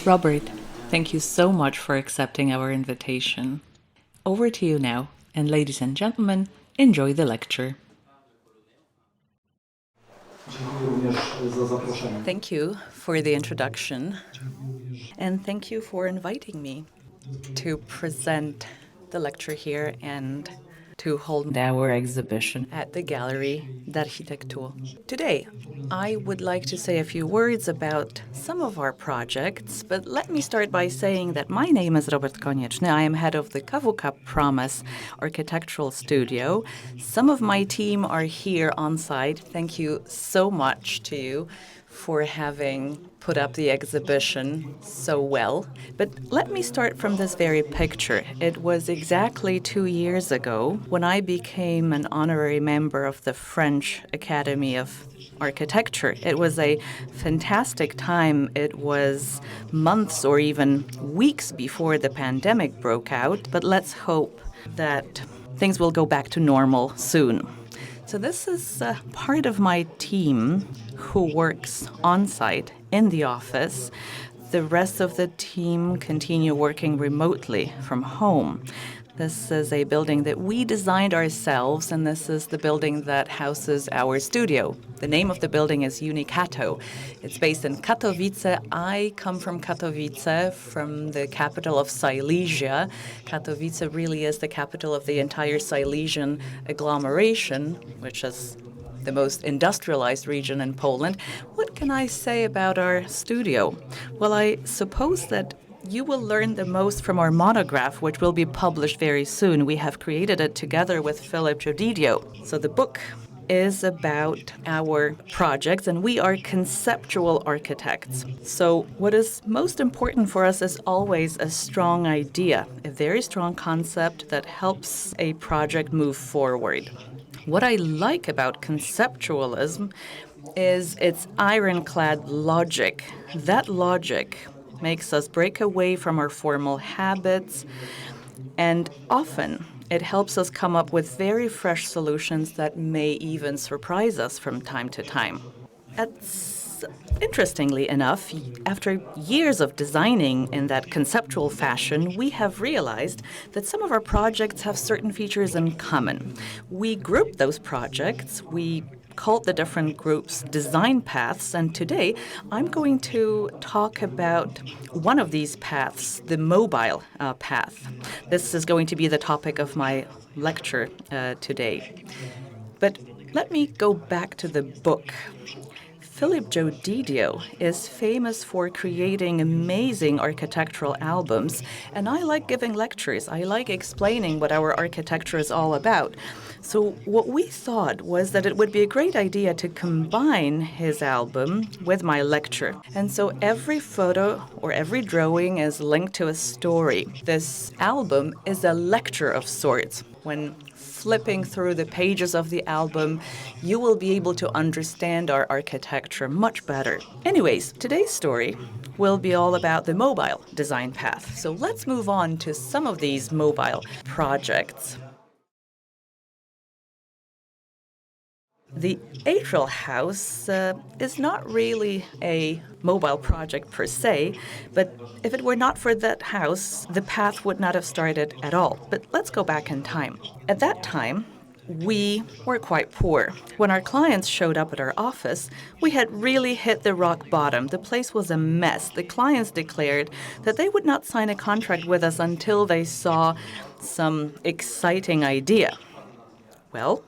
Robert, thank you so much for accepting our invitation. Over to you now, and ladies and gentlemen, enjoy the lecture. Thank you for the introduction, and thank you for inviting me to present the lecture here and to hold our exhibition at the Gallery d'Architecture. Today, I would like to say a few words about some of our projects, but let me start by saying that my name is Roberta Konieczny. I am head of the KWK Promes architectural studio. Some of my team are here on site. Thank you so much to you for having put up the exhibition so well. But let me start from this very picture. It was exactly 2 years ago when I became an honorary member of the French Academy of Architecture. It was a fantastic time. It was months or even weeks before the pandemic broke out, but let's hope that things will go back to normal soon. So this is part of my team who works on site in the office. The rest of the team continue working remotely from home. This is a building that we designed ourselves, and this is the building that houses our studio. The name of the building is Unicato. It's based in Katowice. I come from Katowice, from the capital of Silesia. Katowice really is the capital of the entire Silesian agglomeration, which is the most industrialized region in Poland. What can I say about our studio? Well, I suppose that you will learn the most from our monograph, which will be published very soon. We have created it together with Philip Jodidio. So the book is about our projects, and we are conceptual architects. So what is most important for us is always a strong idea, a very strong concept that helps a project move forward. What I like about conceptualism is its ironclad logic. That logic makes us break away from our formal habits, and often it helps us come up with very fresh solutions that may even surprise us from time to time. Interestingly enough, after years of designing in that conceptual fashion, we have realized that some of our projects have certain features in common. We grouped those projects, we called the different groups design paths, and today I'm going to talk about one of these paths, the mobile path. This is going to be the topic of my lecture today. But let me go back to the book. Philip Jodidio is famous for creating amazing architectural albums, and I like giving lectures. I like explaining what our architecture is all about. So what we thought was that it would be a great idea to combine his album with my lecture. And so every photo or every drawing is linked to a story. This album is a lecture of sorts. When flipping through the pages of the album, you will be able to understand our architecture much better. Anyways, today's story will be all about the mobile design path. So let's move on to some of these mobile projects. The Atrial House is not really a mobile project per se, but if it were not for that house, the path would not have started at all. But let's go back in time. At that time, we were quite poor. When our clients showed up at our office, we had really hit the rock bottom. The place was a mess. The clients declared that they would not sign a contract with us until they saw some exciting idea. Well,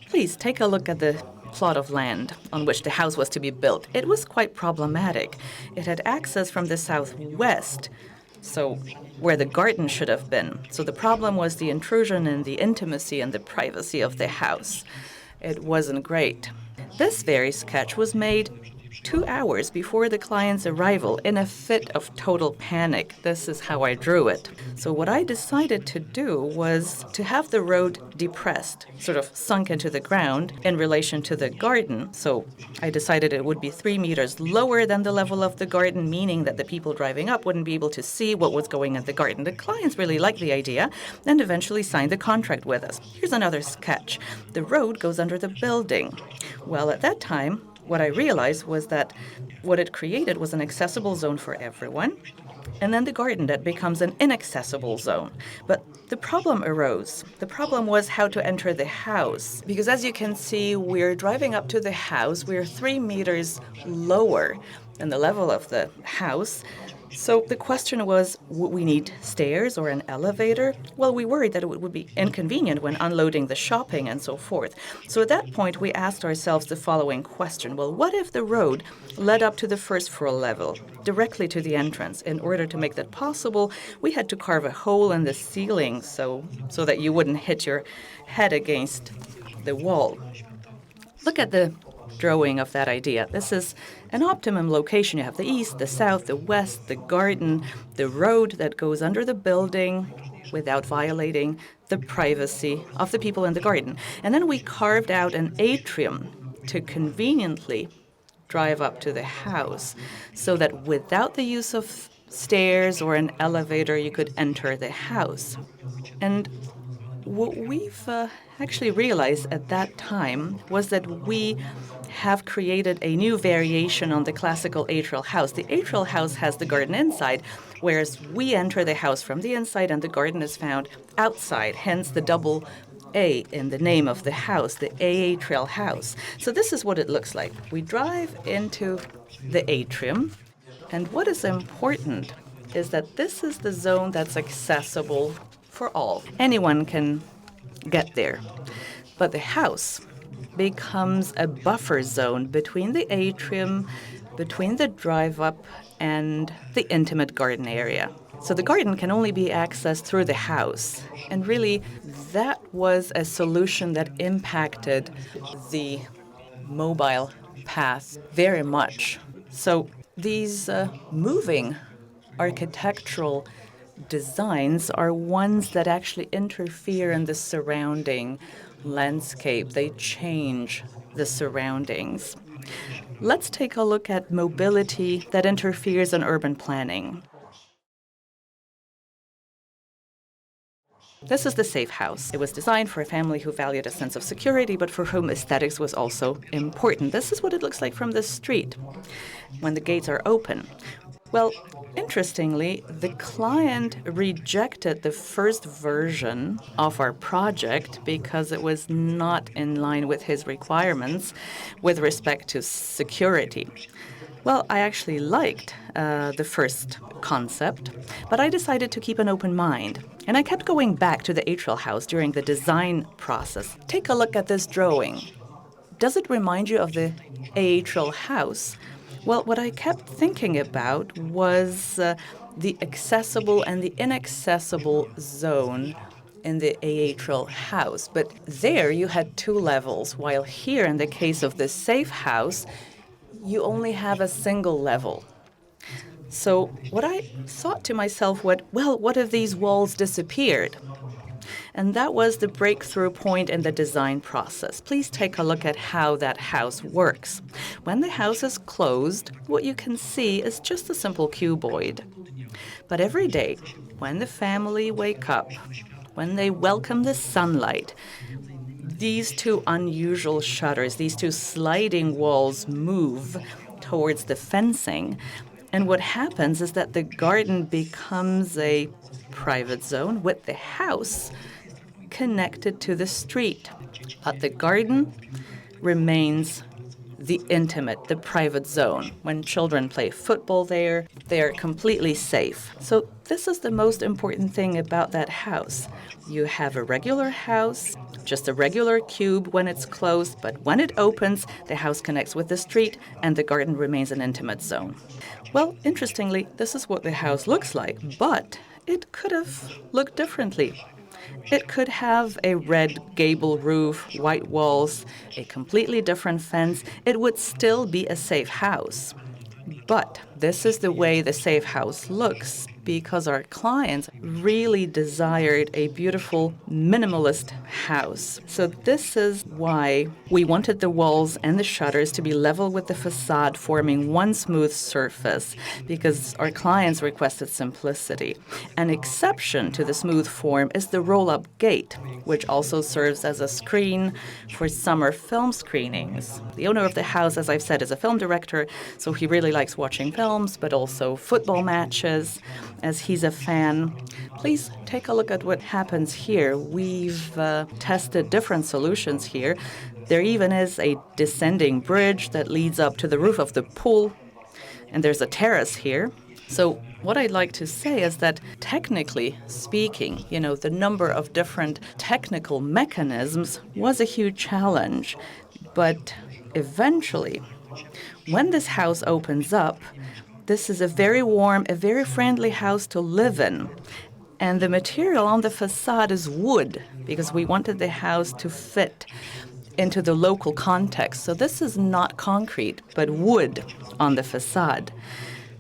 please take a look at the plot of land on which the house was to be built. It was quite problematic. It had access from the southwest, so where the garden should have been. So the problem was the intrusion in the intimacy and the privacy of the house. It wasn't great. This very sketch was made 2 hours before the client's arrival in a fit of total panic. This is how I drew it. So what I decided to do was to have the road depressed, sort of sunk into the ground in relation to the garden. So I decided it would be 3 meters lower than the level of the garden, meaning that the people driving up wouldn't be able to see what was going in the garden. The clients really liked the idea and eventually signed the contract with us. Here's another sketch. The road goes under the building. Well, at that time, what I realized was that what it created was an accessible zone for everyone, and then the garden that becomes an inaccessible zone. But the problem arose. The problem was how to enter the house. Because as you can see, we're driving up to the house. We're 3 meters lower than the level of the house. So the question was, would we need stairs or an elevator? Well, we worried that it would be inconvenient when unloading the shopping and so forth. So at that point, we asked ourselves the following question. Well, what if the road led up to the first floor level, directly to the entrance? In order to make that possible, we had to carve a hole in the ceiling so that you wouldn't hit your head against the wall. Look at the drawing of that idea. This is an optimum location. You have the east, the south, the west, the garden, the road that goes under the building without violating the privacy of the people in the garden. And then we carved out an atrium to conveniently drive up to the house so that without the use of stairs or an elevator, you could enter the house. And what we've actually realized at that time was that we have created a new variation on the classical atrial house. The atrial house has the garden inside, whereas we enter the house from the inside and the garden is found outside, hence the double A in the name of the house, the Atrial House. So this is what it looks like. We drive into the atrium, and what is important is that this is the zone that's accessible for all. Anyone can get there. But the house becomes a buffer zone between the atrium, between the drive-up, and the intimate garden area. So the garden can only be accessed through the house. And really, that was a solution that impacted the mobile path very much. So these moving architectural designs are ones that actually interfere in the surrounding landscape. They change the surroundings. Let's take a look at mobility that interferes in urban planning. This is the safe house. It was designed for a family who valued a sense of security, but for whom aesthetics was also important. This is what it looks like from the street when the gates are open. Well, interestingly, the client rejected the first version of our project because it was not in line with his requirements with respect to security. Well, I actually liked the first concept, but I decided to keep an open mind. And I kept going back to the atrial house during the design process. Take a look at this drawing. Does it remind you of the atrial house? Well, what I kept thinking about was the accessible and the inaccessible zone in the atrial house. But there you had 2 levels, while here in the case of the safe house, you only have a single level. So what I thought to myself, what if these walls disappeared? And that was the breakthrough point in the design process. Please take a look at how that house works. When the house is closed, what you can see is just a simple cuboid. But every day, when the family wake up, when they welcome the sunlight, these 2 unusual shutters, these 2 sliding walls move towards the fencing. And what happens is that the garden becomes a private zone with the house connected to the street. But the garden remains the intimate, the private zone. When children play football there, they are completely safe. So this is the most important thing about that house. You have a regular house, just a regular cube when it's closed, but when it opens, the house connects with the street and the garden remains an intimate zone. Well, interestingly, this is what the house looks like, but it could have looked differently. It could have a red gable roof, white walls, a completely different fence. It would still be a safe house. But This is the way the safe house looks because our clients really desired a beautiful minimalist house. So this is why we wanted the walls and the shutters to be level with the facade, forming one smooth surface, because our clients requested simplicity. An exception to the smooth form is the roll-up gate, which also serves as a screen for summer film screenings. The owner of the house, as I've said, is a film director, so he really likes watching films, but also football matches, as he's a fan. Please take a look at what happens here. We've tested different solutions here. There even is a descending bridge that leads up to the roof of the pool, and there's a terrace here. So what I'd like to say is that technically speaking, the number of different technical mechanisms was a huge challenge. But eventually, when this house opens up, this is a very warm, a very friendly house to live in. And the material on the facade is wood, because we wanted the house to fit into the local context. So this is not concrete, but wood on the facade.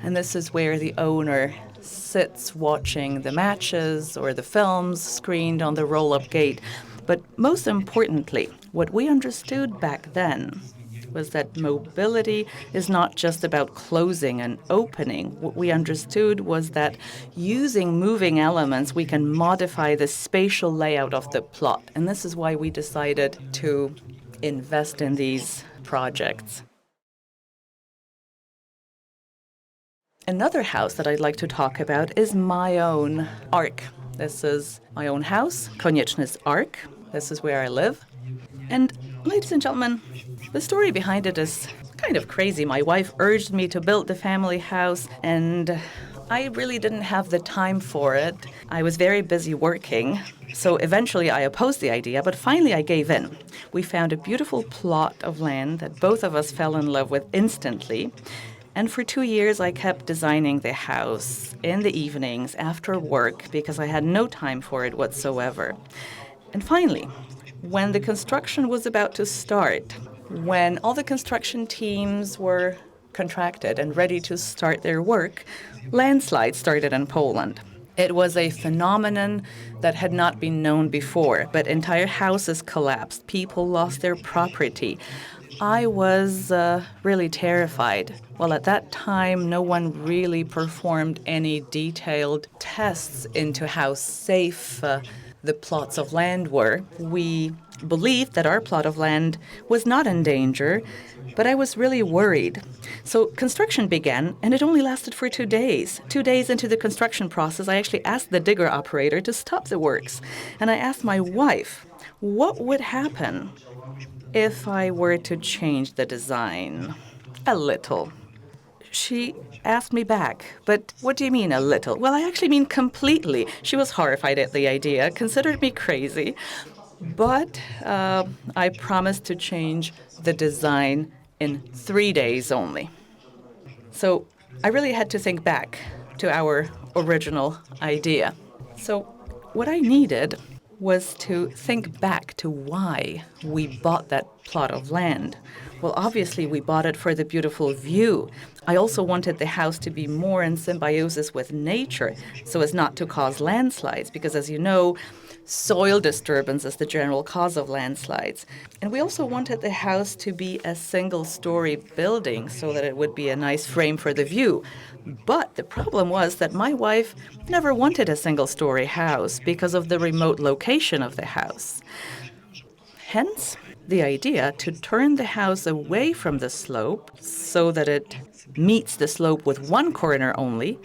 And this is where the owner sits watching the matches or the films screened on the roll-up gate. But most importantly, what we understood back then was that mobility is not just about closing and opening. What we understood was that using moving elements, we can modify the spatial layout of the plot. And this is why we decided to invest in these projects. Another house that I'd like to talk about is my own ark. This is my own house, Konieczny's ark. This is where I live. And ladies and gentlemen, the story behind it is kind of crazy. My wife urged me to build the family house, and I really didn't have the time for it. I was very busy working, so eventually I opposed the idea, but finally I gave in. We found a beautiful plot of land that both of us fell in love with instantly, and for 2 years I kept designing the house in the evenings after work because I had no time for it whatsoever. And finally, when the construction was about to start, when all the construction teams were contracted and ready to start their work, landslides started in Poland. It was a phenomenon that had not been known before, but entire houses collapsed. People lost their property. I was really terrified. Well, at that time, no one really performed any detailed tests into how safe the plots of land were. We believed that our plot of land was not in danger, but I was really worried. So construction began, and it only lasted for 2 days. 2 days into the construction process, I actually asked the digger operator to stop the works. And I asked my wife, what would happen if I were to change the design a little? She asked me back, but what do you mean a little? Well, I actually mean completely. She was horrified at the idea, considered me crazy, but I promised to change the design in 3 days only. So I really had to think back to our original idea. So what I needed was to think back to why we bought that plot of land. Well, obviously, we bought it for the beautiful view. I also wanted the house to be more in symbiosis with nature so as not to cause landslides, because as you know, soil disturbance is the general cause of landslides. And we also wanted the house to be a single-story building so that it would be a nice frame for the view. But the problem was that my wife never wanted a single-story house because of the remote location of the house. Hence, the idea to turn the house away from the slope so that it meets the slope with one corner only.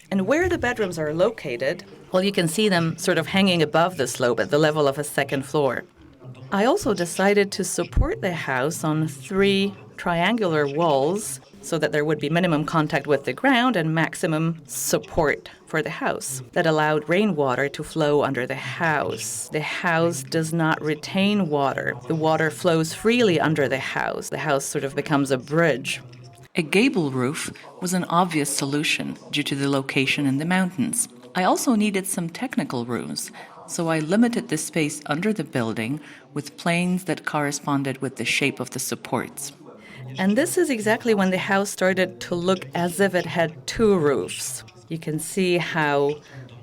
And where the bedrooms are located, well, you can see them sort of hanging above the slope at the level of a second floor. I also decided to support the house on 3 triangular walls so that there would be minimum contact with the ground and maximum support for the house that allowed rainwater to flow under the house. The house does not retain water. The water flows freely under the house. The house sort of becomes a bridge. A gable roof was an obvious solution due to the location in the mountains. I also needed some technical rooms, so I limited the space under the building with planes that corresponded with the shape of the supports. And this is exactly when the house started to look as if it had two roofs. You can see how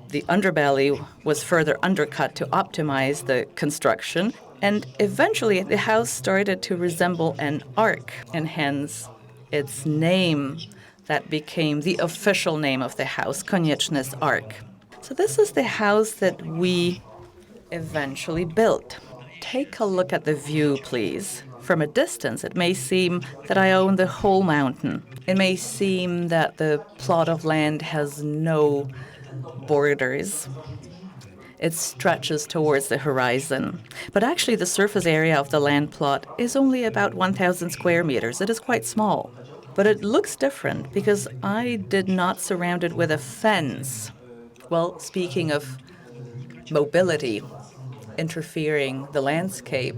the underbelly was further undercut to optimize the construction. And eventually, the house started to resemble an arc, and hence its name that became the official name of the house, Konieczny's Arc. So this is the house that we eventually built. Take a look at the view, please. From a distance, it may seem that I own the whole mountain. It may seem that the plot of land has no borders. It stretches towards the horizon. But actually, the surface area of the land plot is only about 1,000 square meters. It is quite small. But it looks different because I did not surround it with a fence. Well, speaking of mobility interfering the landscape,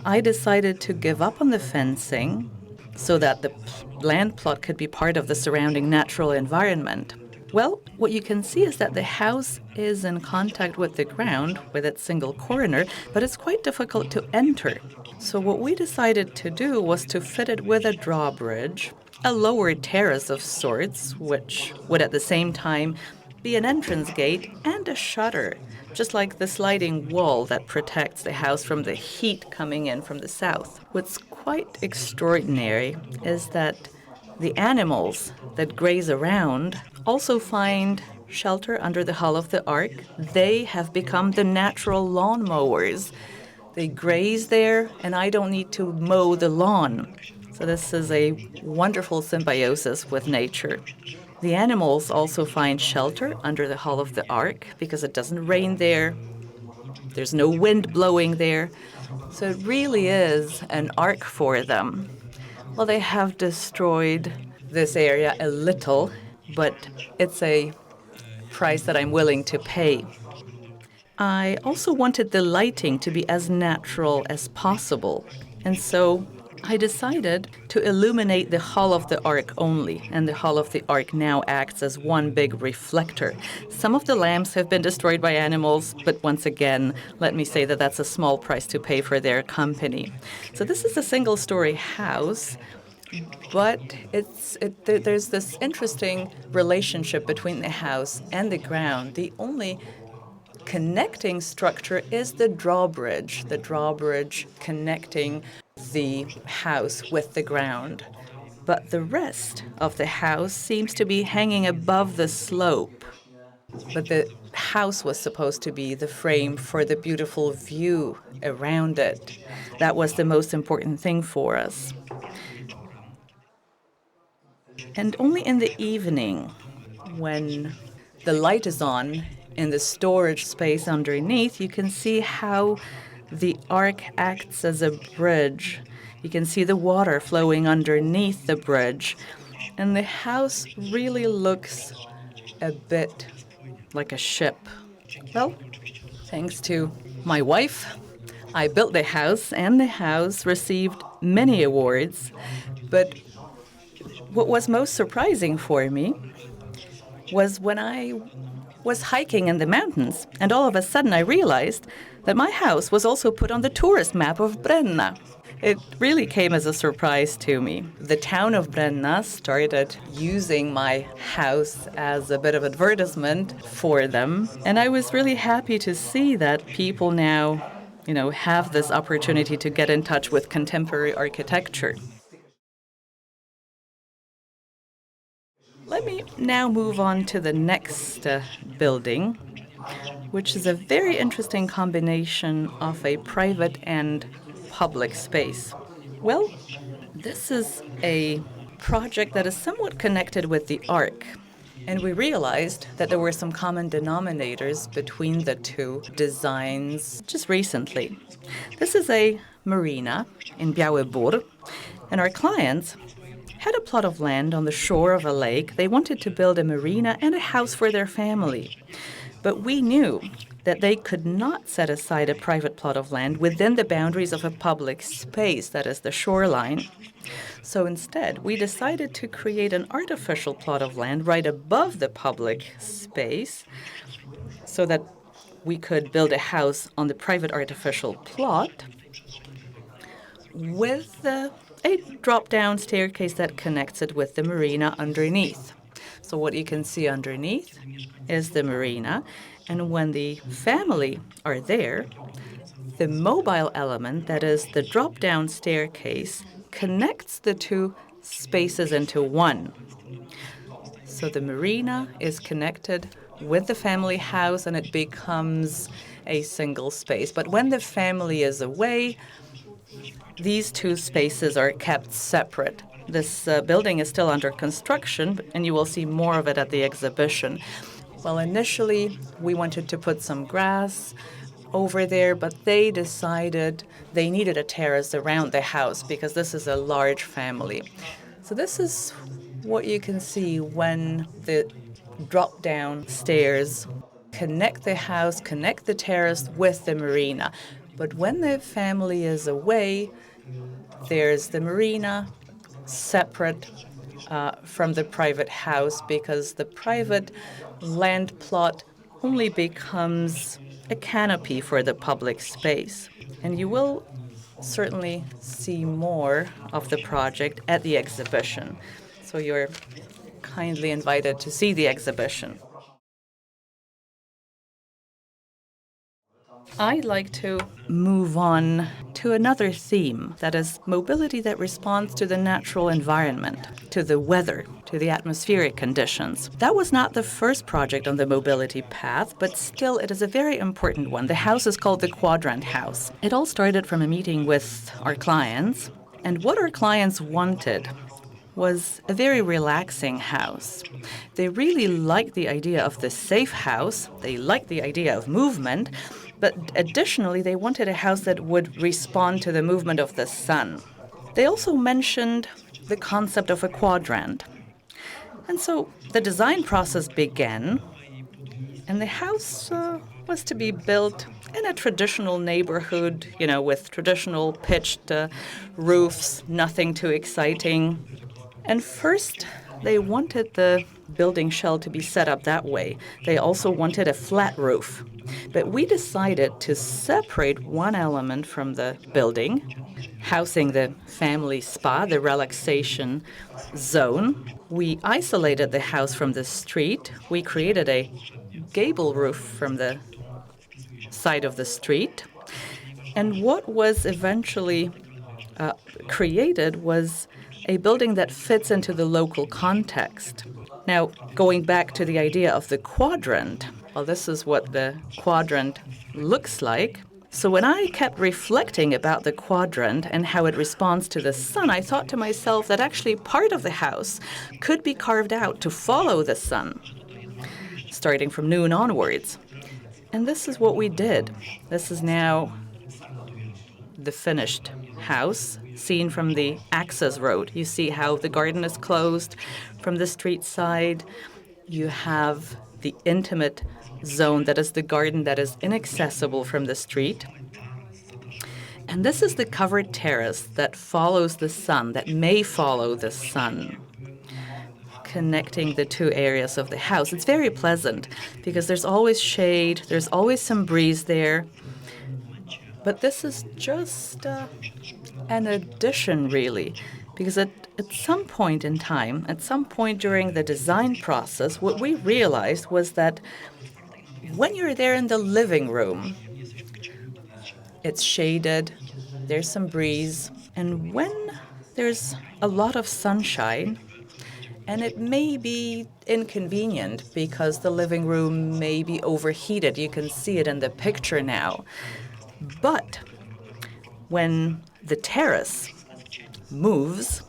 I decided to give up on the fencing so that the land plot could be part of the surrounding natural environment. Well, what you can see is that the house is in contact with the ground with its single corner, but it's quite difficult to enter. So what we decided to do was to fit it with a drawbridge, a lower terrace of sorts, which would at the same time be an entrance gate and a shutter, just like the sliding wall that protects the house from the heat coming in from the south. What's quite extraordinary is that the animals that graze around also find shelter under the hull of the ark. They have become the natural lawn mowers. They graze there, and I don't need to mow the lawn. So this is a wonderful symbiosis with nature. The animals also find shelter under the hull of the ark because it doesn't rain there. There's no wind blowing there. So it really is an ark for them. Well, they have destroyed this area a little, but it's a price that I'm willing to pay. I also wanted the lighting to be as natural as possible. And so I decided to illuminate the hull of the ark only, and the hull of the ark now acts as one big reflector. Some of the lamps have been destroyed by animals, but once again, let me say that that's a small price to pay for their company. So this is a single-story house, but there's this interesting relationship between the house and the ground. The only connecting structure is the drawbridge connecting the house with the ground. But the rest of the house seems to be hanging above the slope. But the house was supposed to be the frame for the beautiful view around it. That was the most important thing for us. And only in the evening, when the light is on in the storage space underneath, you can see how the ark acts as a bridge. You can see the water flowing underneath the bridge. And the house really looks a bit like a ship. Well, thanks to my wife, I built the house, and the house received many awards. But what was most surprising for me was when I was hiking in the mountains, and all of a sudden I realized that my house was also put on the tourist map of Brenna. It really came as a surprise to me. The town of Brenna started using my house as a bit of advertisement for them, and I was really happy to see that people now, have this opportunity to get in touch with contemporary architecture. Let me now move on to the next building, which is a very interesting combination of a private and public space. Well, this is a project that is somewhat connected with the Ark, and we realized that there were some common denominators between the two designs just recently. This is a marina in Biały Bór, and our clients had a plot of land on the shore of a lake. They wanted to build a marina and a house for their family. But we knew that they could not set aside a private plot of land within the boundaries of a public space, that is the shoreline. So instead, we decided to create an artificial plot of land right above the public space so that we could build a house on the private artificial plot with the a drop-down staircase that connects it with the marina underneath. So what you can see underneath is the marina, and when the family are there, the mobile element, that is the drop-down staircase, connects the two spaces into one. So the marina is connected with the family house and it becomes a single space. But when the family is away, these two spaces are kept separate. This building is still under construction, and you will see more of it at the exhibition. Well, initially, we wanted to put some grass over there, but they decided they needed a terrace around the house because this is a large family. So this is what you can see when the drop-down stairs connect the house, connect the terrace with the marina. But when the family is away, there's the marina separate from the private house because the private land plot only becomes a canopy for the public space. And you will certainly see more of the project at the exhibition. So you're kindly invited to see the exhibition. I'd like to move on to another theme, that is mobility that responds to the natural environment, to the weather, to the atmospheric conditions. That was not the first project on the mobility path, but still it is a very important one. The house is called the Quadrant house. It all started from a meeting with our clients, and what our clients wanted was a very relaxing house. They really liked the idea of the safe house, they liked the idea of movement, but additionally they wanted a house that would respond to the movement of the sun. They also mentioned the concept of a quadrant. And so the design process began, and the house was to be built in a traditional neighborhood, with traditional pitched roofs, nothing too exciting. And first, they wanted the building shell to be set up that way. They also wanted a flat roof. But we decided to separate one element from the building, housing the family spa, the relaxation zone. We isolated the house from the street. We created a gable roof from the side of the street. And what was eventually created was a building that fits into the local context. Now, going back to the idea of the quadrant, well, this is what the quadrant looks like. So when I kept reflecting about the quadrant and how it responds to the sun, I thought to myself that actually part of the house could be carved out to follow the sun, starting from noon onwards. And this is what we did. This is now the finished house, seen from the access road. You see how the garden is closed from the street side. You have the intimate zone, that is the garden that is inaccessible from the street. And this is the covered terrace that follows the sun, that may follow the sun, connecting the two areas of the house. It's very pleasant because there's always shade, there's always some breeze there. But this is just an addition, really, because at some point in time, at some point during the design process, what we realized was that when you're there in the living room, it's shaded, there's some breeze, and when there's a lot of sunshine, and it may be inconvenient because the living room may be overheated. You can see it in the picture now. But when the terrace moves,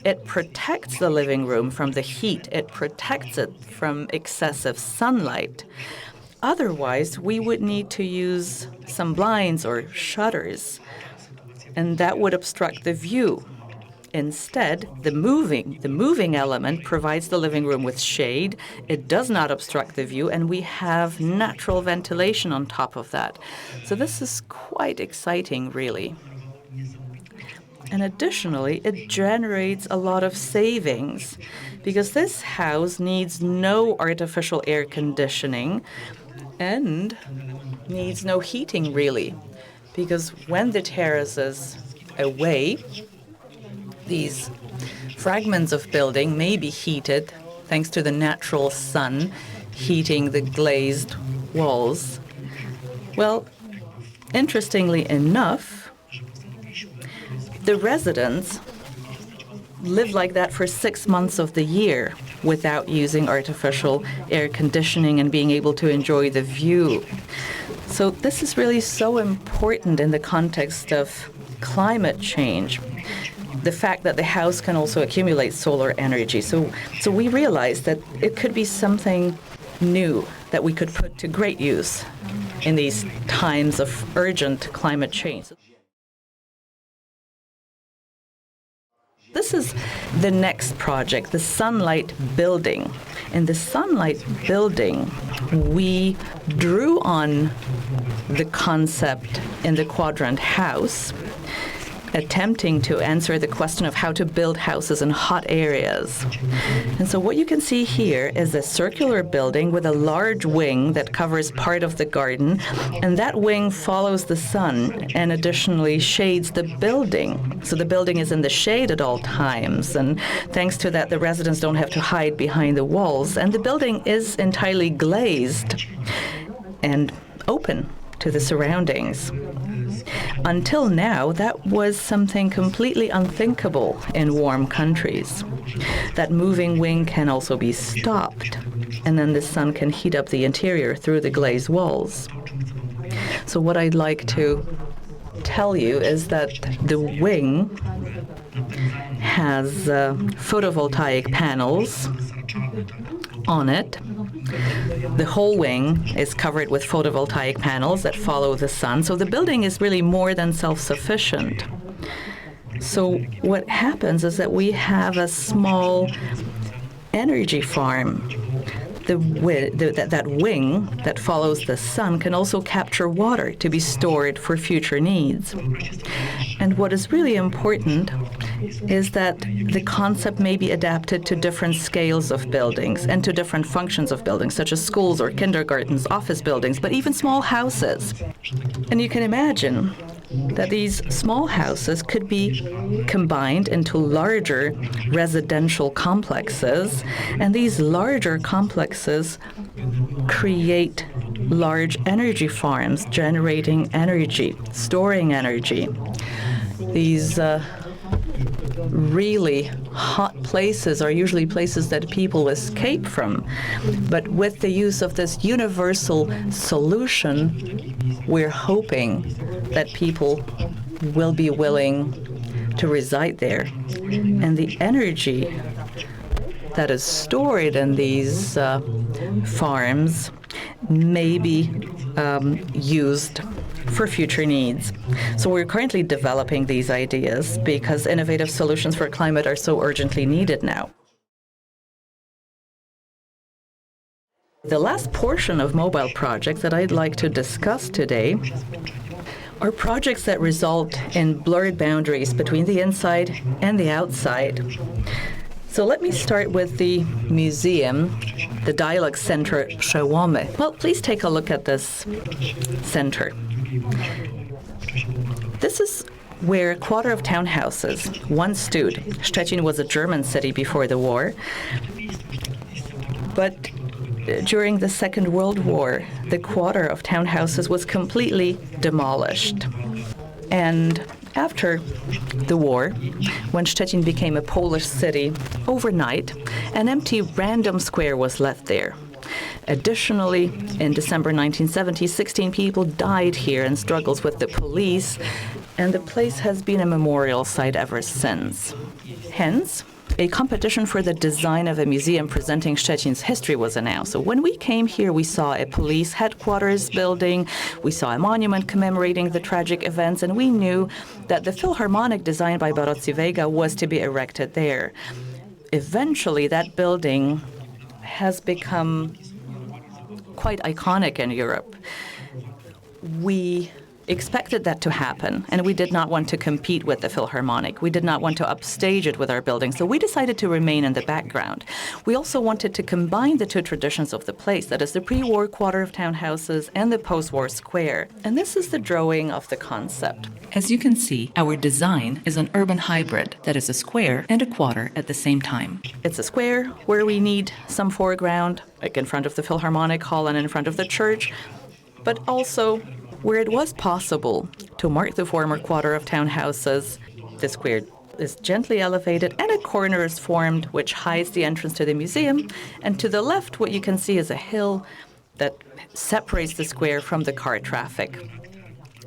it protects the living room from the heat. It protects it from excessive sunlight. Otherwise, we would need to use some blinds or shutters, and that would obstruct the view. Instead, the moving element provides the living room with shade. It does not obstruct the view, and we have natural ventilation on top of that. So this is quite exciting, really. And additionally, it generates a lot of savings because this house needs no artificial air conditioning and needs no heating, really, because when the terrace is away, These fragments of building may be heated thanks to the natural sun heating the glazed walls. Well, interestingly enough, the residents live like that for 6 months of the year without using artificial air conditioning and being able to enjoy the view. So this is really so important in the context of climate change. The fact that the house can also accumulate solar energy. So we realized that it could be something new that we could put to great use in these times of urgent climate change. This is the next project, the Sunlight Building. In the Sunlight Building, we drew on the concept in the Quadrant house, attempting to answer the question of how to build houses in hot areas. And so what you can see here is a circular building with a large wing that covers part of the garden, and that wing follows the sun and additionally shades the building. So the building is in the shade at all times, and thanks to that, the residents don't have to hide behind the walls. And the building is entirely glazed and open to the surroundings. Until now, that was something completely unthinkable in warm countries. That moving wing can also be stopped, and then the sun can heat up the interior through the glazed walls. So what I'd like to tell you is that the wing has photovoltaic panels on it. The whole wing is covered with photovoltaic panels that follow the sun, so the building is really more than self-sufficient. So what happens is that we have a small energy farm. That wing that follows the sun can also capture water to be stored for future needs. And what is really important is that the concept may be adapted to different scales of buildings and to different functions of buildings, such as schools or kindergartens, office buildings, but even small houses. And you can imagine that these small houses could be combined into larger residential complexes, and these larger complexes create large energy farms, generating energy, storing energy. These really hot places are usually places that people escape from. But with the use of this universal solution, we're hoping that people will be willing to reside there. And the energy that is stored in these farms may be used for future needs. So we're currently developing these ideas because innovative solutions for climate are so urgently needed now. The last portion of mobile projects that I'd like to discuss today are projects that result in blurred boundaries between the inside and the outside. So let me start with the museum, the Dialogue Center Przełomy. Well, please take a look at this center. This is where a quarter of townhouses once stood. Szczecin was a German city before the war, but during the Second World War, the quarter of townhouses was completely demolished. And after the war, when Szczecin became a Polish city, overnight, an empty random square was left there. Additionally, in December 1970, 16 people died here in struggles with the police, and the place has been a memorial site ever since. Hence, a competition for the design of a museum presenting Szczecin's history was announced. So when we came here, we saw a police headquarters building, we saw a monument commemorating the tragic events, and we knew that the Philharmonic designed by Barocci Vega was to be erected there. Eventually, that building has become quite iconic in Europe. We expected that to happen, and we did not want to compete with the Philharmonic. We did not want to upstage it with our building, so we decided to remain in the background. We also wanted to combine the two traditions of the place, that is the pre-war quarter of townhouses and the post-war square. And this is the drawing of the concept. As you can see, our design is an urban hybrid, that is a square and a quarter at the same time. It's a square where we need some foreground, like in front of the Philharmonic Hall and in front of the church, but also where it was possible to mark the former quarter of townhouses. The square is gently elevated and a corner is formed which hides the entrance to the museum. And to the left, what you can see is a hill that separates the square from the car traffic.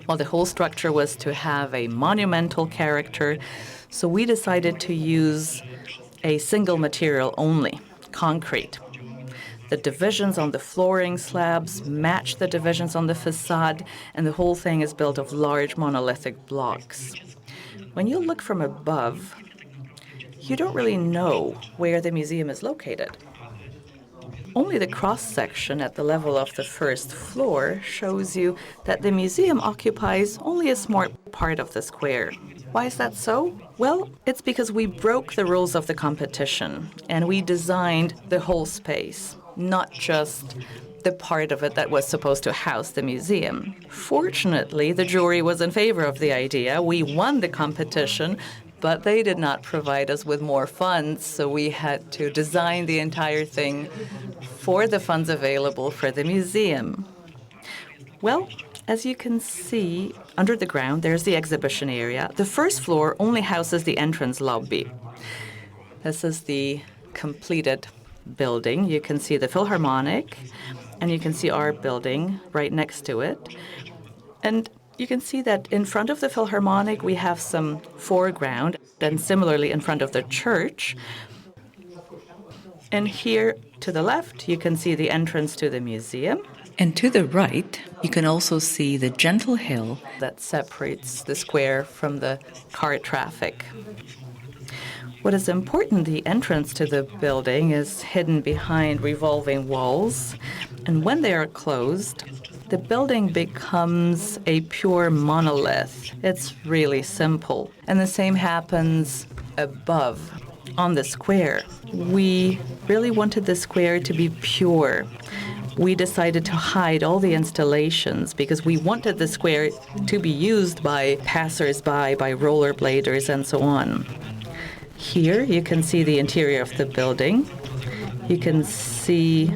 Well, the whole structure was to have a monumental character, so we decided to use a single material only, concrete. The divisions on the flooring slabs match the divisions on the facade, and the whole thing is built of large monolithic blocks. When you look from above, you don't really know where the museum is located. Only the cross-section at the level of the first floor shows you that the museum occupies only a small part of the square. Why is that so? Well, it's because we broke the rules of the competition, and we designed the whole space, not just the part of it that was supposed to house the museum. Fortunately, the jury was in favor of the idea. We won the competition, but they did not provide us with more funds, so we had to design the entire thing for the funds available for the museum. Well, as you can see, under the ground, there's the exhibition area. The first floor only houses the entrance lobby. This is the completed building. You can see the Philharmonic, and you can see our building right next to it. And you can see that in front of the Philharmonic, we have some foreground, and similarly in front of the church. And here to the left, you can see the entrance to the museum. And to the right, you can also see the gentle hill that separates the square from the car traffic. What is important, the entrance to the building is hidden behind revolving walls, and when they are closed, the building becomes a pure monolith. It's really simple. And the same happens above on the square. We really wanted the square to be pure. We decided to hide all the installations because we wanted the square to be used by passers-by, by rollerbladers, and so on. Here you can see the interior of the building. You can see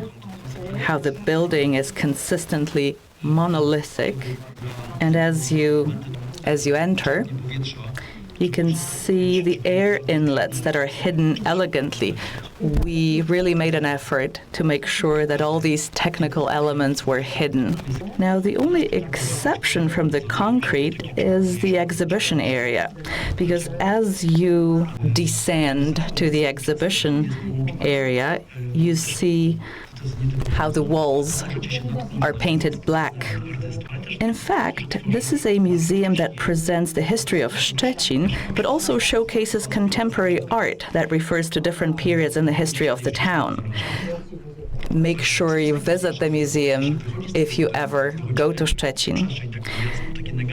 how the building is consistently monolithic. And as you enter, you can see the air inlets that are hidden elegantly. We really made an effort to make sure that all these technical elements were hidden. Now, the only exception from the concrete is the exhibition area, because as you descend to the exhibition area, you see how the walls are painted black. In fact, this is a museum that presents the history of Szczecin, but also showcases contemporary art that refers to different periods in the history of the town. Make sure you visit the museum if you ever go to Szczecin.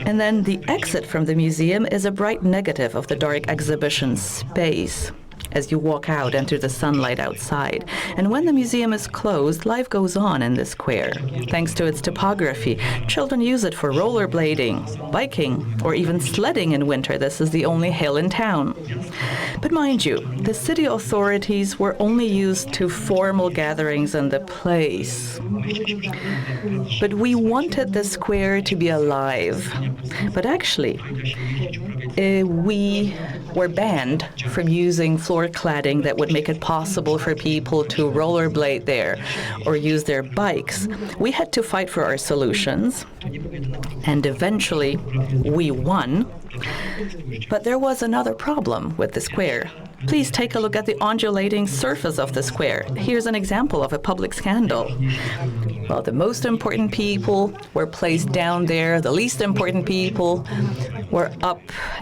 And then the exit from the museum is a bright negative of the dark exhibition space as you walk out into the sunlight outside. And when the museum is closed, life goes on in the square. Thanks to its topography, children use it for rollerblading, biking, or even sledding in winter. This is the only hill in town. But mind you, the city authorities were only used to formal gatherings in the place. But we wanted the square to be alive. But actually, we were banned from using floor cladding that would make it possible for people to rollerblade there or use their bikes. We had to fight for our solutions, and eventually we won. But there was another problem with the square. Please take a look at the undulating surface of the square. Here's an example of a public scandal. Well, the most important people were placed down there, the least important people were up,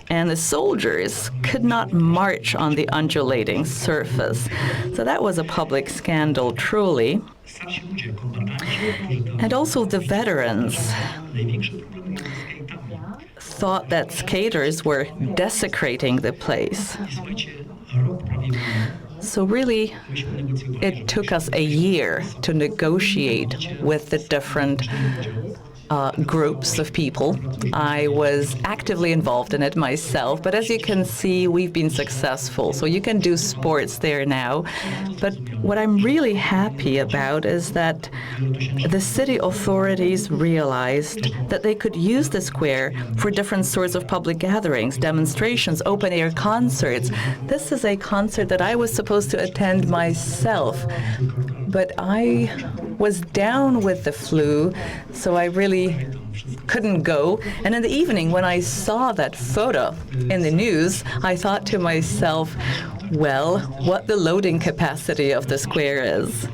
and the soldiers could not march on the undulating surface. So that was a public scandal, truly. And also the veterans thought that skaters were desecrating the place. So really, it took us a year to negotiate with the different groups of people. I was actively involved in it myself, but as you can see, we've been successful. So you can do sports there now. But what I'm really happy about is that the city authorities realized that they could use the square for different sorts of public gatherings, demonstrations, open-air concerts. This is a concert that I was supposed to attend myself, but I was down with the flu, so I really couldn't go. And in the evening, when I saw that photo in the news, I thought to myself, well, what the loading capacity of the square is.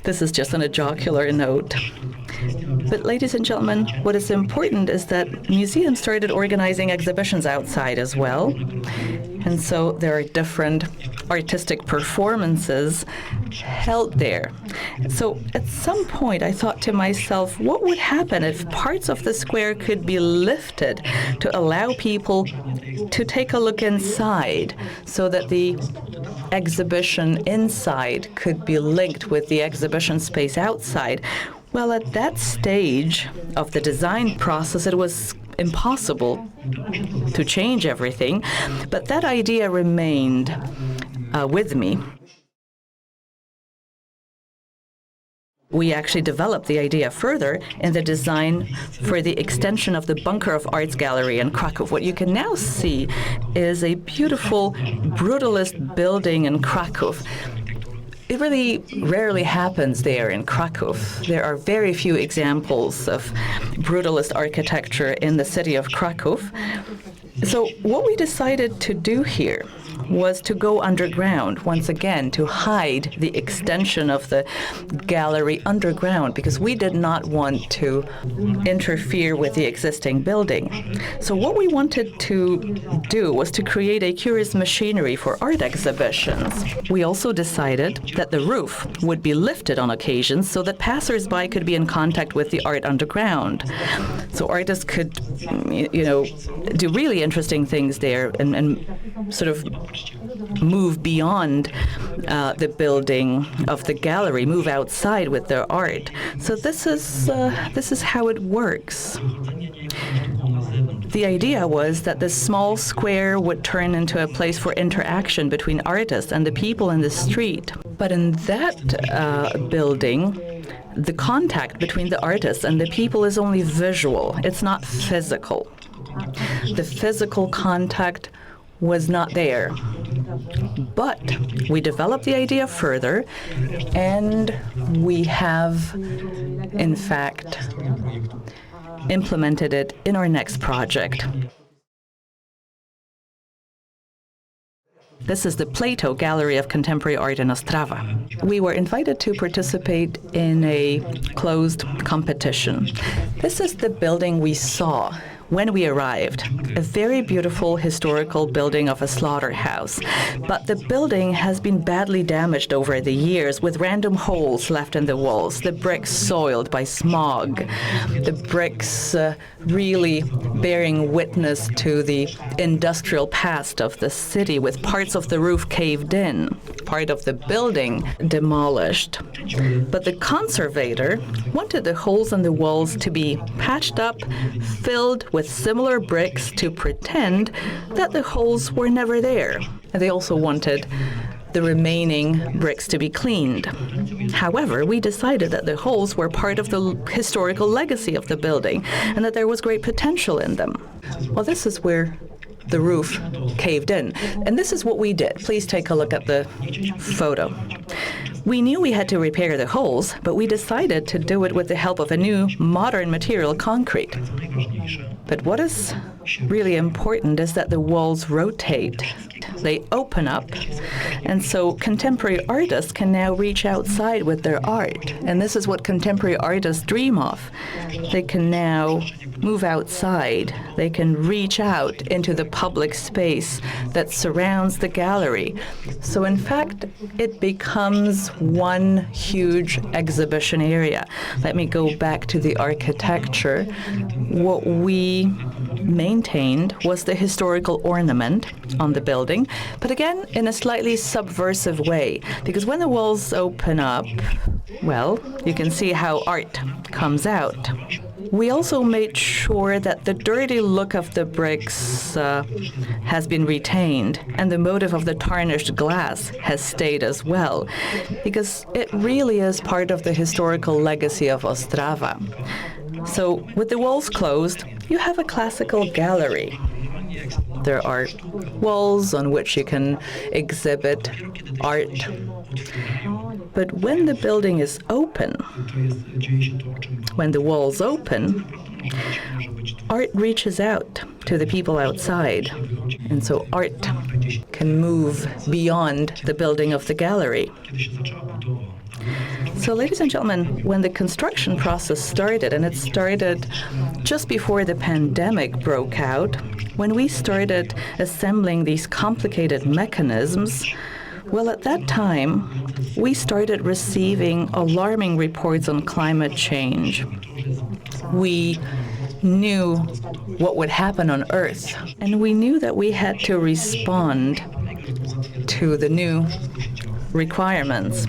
This is just on a jocular note. But ladies and gentlemen, what is important is that museums started organizing exhibitions outside as well. And so there are different artistic performances held there. So at some point I thought to myself, what would happen if parts of the square could be lifted to allow people to take a look inside so that the exhibition inside could be linked with the exhibition space outside? Well, at that stage of the design process, it was impossible to change everything, but that idea remained with me. We actually developed the idea further in the design for the extension of the Bunker of Arts Gallery in Krakow. What you can now see is a beautiful brutalist building in Krakow. It really rarely happens there in Krakow. There are very few examples of brutalist architecture in the city of Krakow. So what we decided to do here was to go underground once again, to hide the extension of the gallery underground, because we did not want to interfere with the existing building. So what we wanted to do was to create a curious machinery for art exhibitions. We also decided that the roof would be lifted on occasions so that passers-by could be in contact with the art underground. So artists could, do really interesting things there and sort of move beyond the building of the gallery, move outside with their art. So this is how it works. The idea was that this small square would turn into a place for interaction between artists and the people in the street. But in that building, the contact between the artists and the people is only visual. It's not physical. The physical contact was not there. But we developed the idea further, and we have, in fact, implemented it in our next project. This is the Plasto Gallery of Contemporary Art in Ostrava. We were invited to participate in a closed competition. This is the building we saw when we arrived, a very beautiful historical building of a slaughterhouse. But the building has been badly damaged over the years, with random holes left in the walls, the bricks soiled by smog, the bricks really bearing witness to the industrial past of the city, with parts of the roof caved in, part of the building demolished. But the conservator wanted the holes in the walls to be patched up, filled with similar bricks to pretend that the holes were never there. And they also wanted the remaining bricks to be cleaned. However, we decided that the holes were part of the historical legacy of the building and that there was great potential in them. Well, this is where the roof caved in. And this is what we did. Please take a look at the photo. We knew we had to repair the holes, but we decided to do it with the help of a new modern material, concrete. But what is really important is that the walls rotate. They open up, and so contemporary artists can now reach outside with their art. And this is what contemporary artists dream of. They can now move outside. They can reach out into the public space that surrounds the gallery. So in fact, it becomes one huge exhibition area. Let me go back to the architecture. What we maintained was the historical ornament on the building, but again, in a slightly subversive way, because when the walls open up, well, you can see how art comes out. We also made sure that the dirty look of the bricks has been retained, and the motif of the tarnished glass has stayed as well, because it really is part of the historical legacy of Ostrava. So with the walls closed, you have a classical gallery. There are walls on which you can exhibit art. But when the building is open, when the walls open, art reaches out to the people outside. And so art can move beyond the building of the gallery. So, ladies and gentlemen, when the construction process started, and it started just before the pandemic broke out, when we started assembling these complicated mechanisms, well, at that time, we started receiving alarming reports on climate change. We knew what would happen on Earth, and we knew that we had to respond to the new requirements.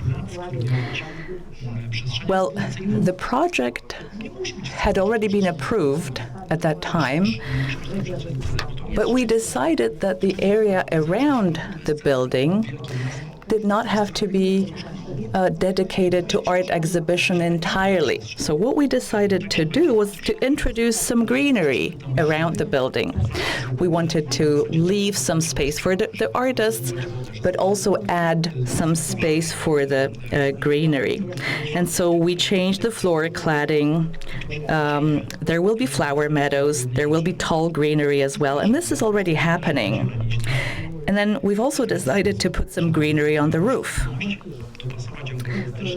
Well, the project had already been approved at that time, but we decided that the area around the building did not have to be dedicated to art exhibition entirely. So what we decided to do was to introduce some greenery around the building. We wanted to leave some space for the artists, but also add some space for the greenery. And so we changed the floor cladding. There will be flower meadows. There will be tall greenery as well. And this is already happening. And then we've also decided to put some greenery on the roof,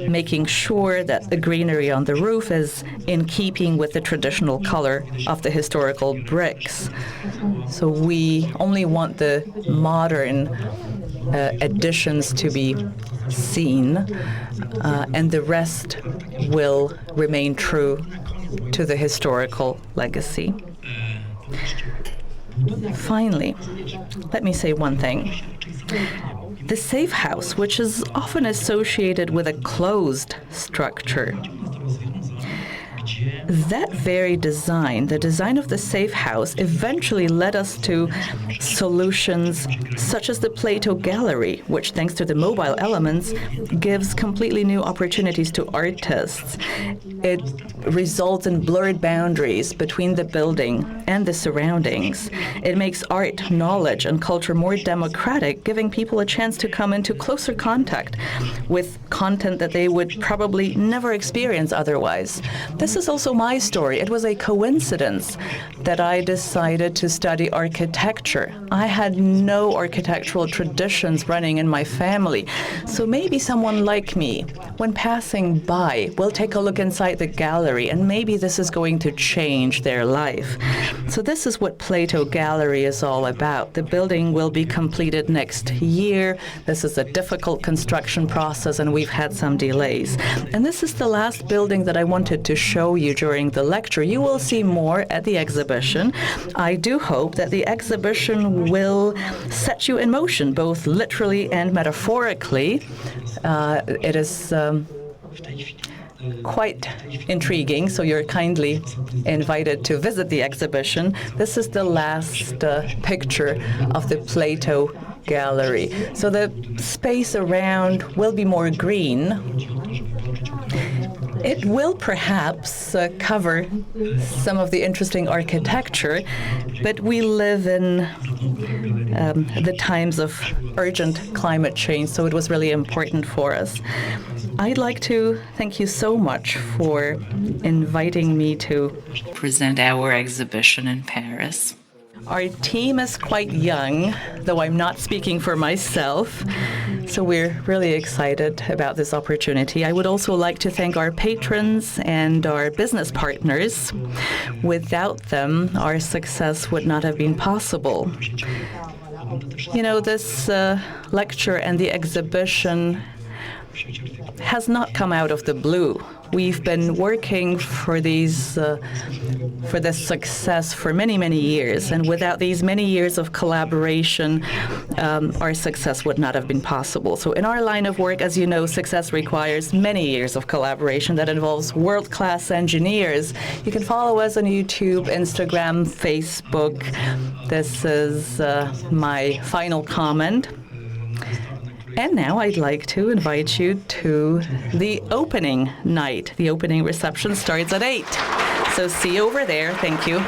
making sure that the greenery on the roof is in keeping with the traditional color of the historical bricks. So we only want the modern additions to be seen, and the rest will remain true to the historical legacy. Finally, let me say one thing. The safe house, which is often associated with a closed structure, that very design, the design of the safe house, eventually led us to solutions such as the Plasto Gallery, which, thanks to the mobile elements, gives completely new opportunities to artists. It results in blurred boundaries between the building and the surroundings. It makes art, knowledge, and culture more democratic, giving people a chance to come into closer contact with content that they would probably never experience otherwise. This is also my story. It was a coincidence that I decided to study architecture. I had no architectural traditions running in my family. So maybe someone like me, when passing by, will take a look inside the gallery, and maybe this is going to change their life. So this is what Plasto Gallery is all about. The building will be completed next year. This is a difficult construction process, and we've had some delays. And this is the last building that I wanted to show you during the lecture. You will see more at the exhibition. I do hope that the exhibition will set you in motion, both literally and metaphorically. It is quite intriguing, so you're kindly invited to visit the exhibition. This is the last picture of the Plasto Gallery. So the space around will be more green. It will perhaps cover some of the interesting architecture, but we live in the times of urgent climate change, so it was really important for us. I'd like to thank you so much for inviting me to present our exhibition in Paris. Our team is quite young, though I'm not speaking for myself, so we're really excited about this opportunity. I would also like to thank our patrons and our business partners. Without them, our success would not have been possible. You know, this lecture and the exhibition has not come out of the blue. We've been working for this success for many, many years, and without these many years of collaboration, our success would not have been possible. So in our line of work, as you know, success requires many years of collaboration that involves world-class engineers. You can follow us on YouTube, Instagram, Facebook. This is my final comment. And now I'd like to invite you to the opening night. The opening reception starts at 8. So see you over there. Thank you.